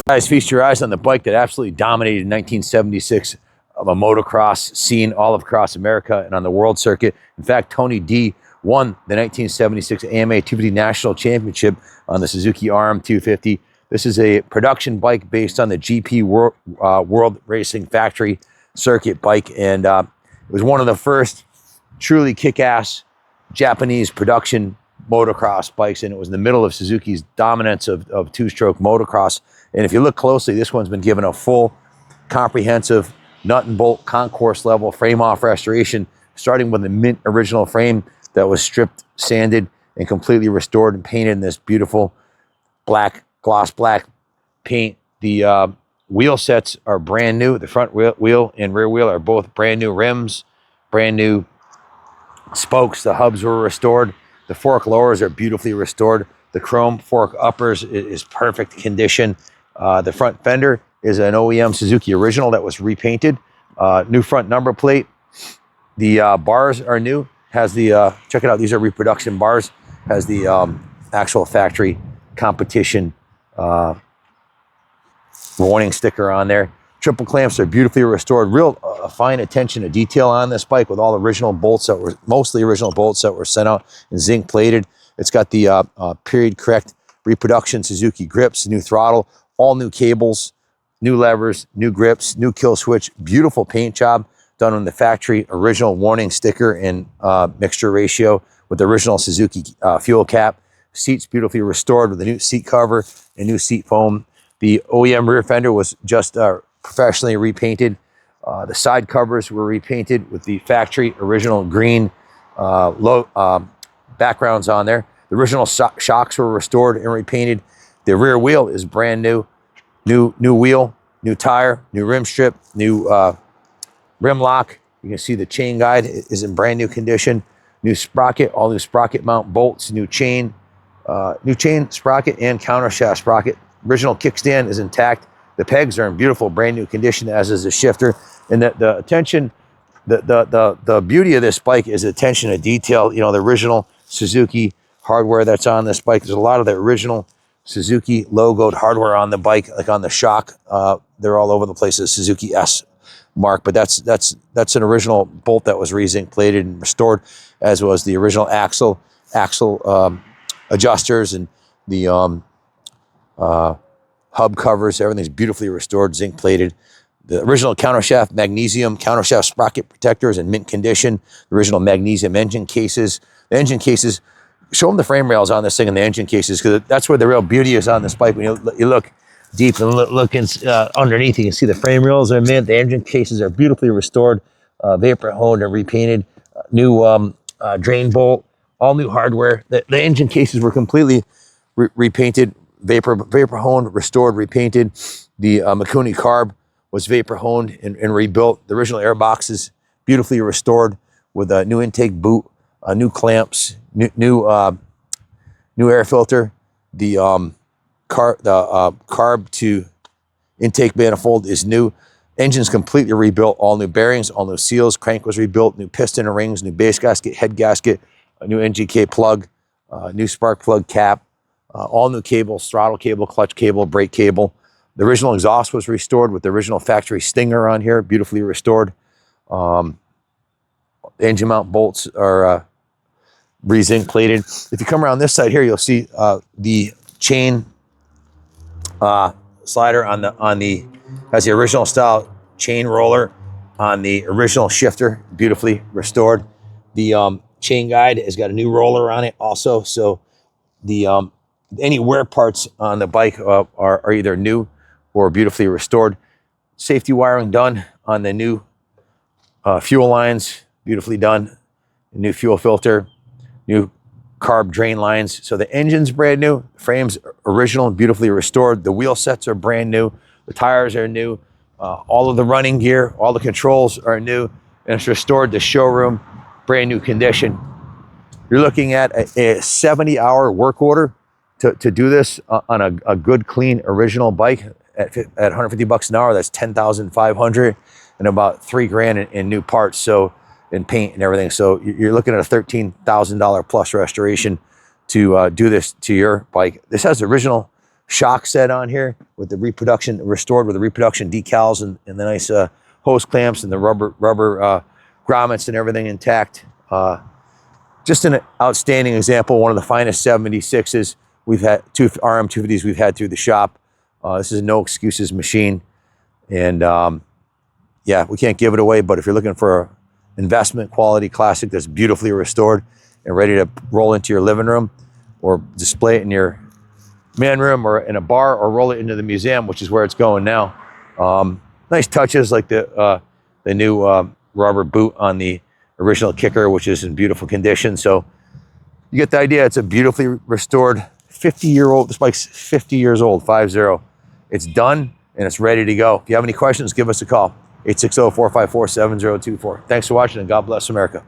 Guys, feast your eyes on the bike that absolutely dominated in 1976 of a motocross scene all across America and on the world circuit. In fact, Tony D won the 1976 AMA 250 National Championship on the Suzuki Rm250. This is a production bike based on the GP World Racing Factory circuit bike, and it was one of the first truly kick-ass Japanese production motocross bikes, and it was in the middle of Suzuki's dominance of two-stroke motocross. And if you look closely, this one's been given a full, comprehensive nut and bolt concourse level frame off restoration, starting with the mint original frame that was stripped, sanded, and completely restored and painted in this beautiful black, gloss black paint. The wheel sets are brand new. The front wheel and rear wheel are both brand new rims, brand new spokes. The hubs were restored. The fork lowers are beautifully restored. The chrome fork uppers is perfect condition. The front fender is an OEM Suzuki original that was repainted. New front number plate. The bars are new. Has the, check it out, these are reproduction bars. Has the actual factory competition warning sticker on there. Triple clamps are beautifully restored. Real fine attention to detail on this bike with all original bolts that were, mostly original bolts that were sent out and zinc plated. It's got the period correct reproduction Suzuki grips, new throttle, all new cables, new levers, new grips, new kill switch, beautiful paint job done on the factory original warning sticker and mixture ratio with the original Suzuki fuel cap. Seats beautifully restored with a new seat cover and new seat foam. The OEM rear fender was just professionally repainted. The side covers were repainted with the factory original green backgrounds on there. The original shocks were restored and repainted. The rear wheel is brand new. New wheel, new tire, new rim strip, new rim lock. You can see the chain guide is in brand new condition. New sprocket, all new sprocket mount bolts, new chain sprocket and counter shaft sprocket. Original kickstand is intact. The pegs are in beautiful brand new condition, as is the shifter. And the attention, the beauty of this bike is attention to detail. You know, the original Suzuki hardware that's on this bike. There's a lot of the original Suzuki logoed hardware on the bike, like on the shock. They're all over the place, the Suzuki S mark, but that's an original bolt that was re-zinc plated and restored, as was the original axle adjusters and the hub covers. Everything's beautifully restored, zinc plated. The original countershaft magnesium countershaft sprocket protectors in mint condition. The original magnesium engine cases. The engine cases, show them the frame rails on this thing and the engine cases, because that's where the real beauty is on this bike. When you look deep and look underneath, you can see the frame rails are mint. The engine cases are beautifully restored, vapor honed and repainted. New drain bolt, all new hardware. The engine cases were completely repainted, vapor honed, restored, repainted. The Mikuni carb was vapor honed and rebuilt. The original air boxes beautifully restored with a new intake boot, new clamps, new air filter. The carb to intake manifold is new. Engine's completely rebuilt, all new bearings, all new seals. Crank was rebuilt, new piston and rings, new base gasket, head gasket, a new NGK plug, new spark plug cap, all new cables, throttle cable, clutch cable, brake cable. The original exhaust was restored with the original factory stinger on here, beautifully restored. The engine mount bolts are re-zinc plated. If you come around this side here, you'll see the chain slider has the original style chain roller on the original shifter, beautifully restored. The chain guide has got a new roller on it also, so the any wear parts on the bike are either new or beautifully restored. Safety wiring done on the new fuel lines, beautifully done. New fuel filter, new carb drain lines. So the engine's brand new, frame's original and beautifully restored. The wheel sets are brand new. The tires are new. All of the running gear, all the controls are new, and it's restored to showroom, brand new condition. You're looking at a 70-hour work order to do this on a good, clean, original bike at $150 an hour. That's $10,500 and about $3,000 in new parts. So in paint and everything. So you're looking at a $13,000 plus restoration to do this to your bike. This has original shock set on here with the reproduction, restored with the reproduction decals and the nice hose clamps and the rubber grommets and everything intact. Just an outstanding example, one of the finest 76s we've had, RM250s we've had through the shop. This is a no excuses machine. And yeah, we can't give it away, but if you're looking for an investment quality classic that's beautifully restored and ready to roll into your living room or display it in your man room or in a bar or roll it into the museum, which is where it's going now. Nice touches like the new rubber boot on the original kicker, which is in beautiful condition. So you get the idea. It's a beautifully restored 50-year-old. This bike's 50 years old, 50. It's done and it's ready to go. If you have any questions, give us a call. 860-454-7024. Thanks for watching and God bless America.